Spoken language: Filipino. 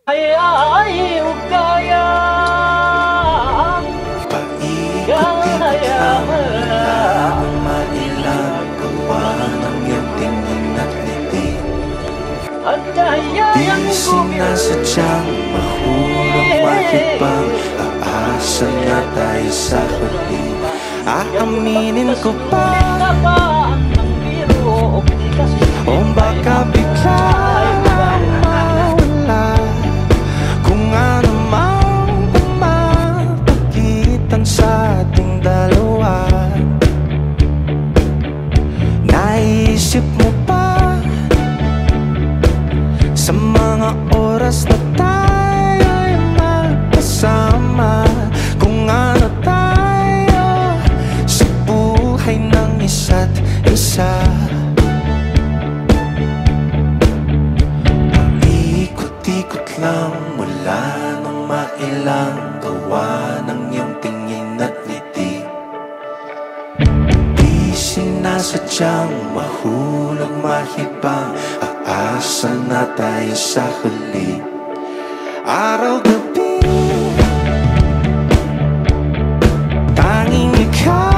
Ay kaya paikot-ikot lang wala nang mailang gawa ng iyong tingin at ngiti. Di sinasadyang mahulog mahibang, aasa na tayo sa huli. Aaminin ko pa o baka bigla mawala kung ano mang umapagitan sa ating dalawa. Naisip mo ba sa mga oras na tayo'y magkasama, kung ano tayo sa buhay ng isa't isa? Paikot-ikot lang mula nang mailang gawa ng iyong tingin at ngiti. Di sinasadyang mahulog mahibang, aasa na tayo sa huli. Araw-gabi tanging ikaw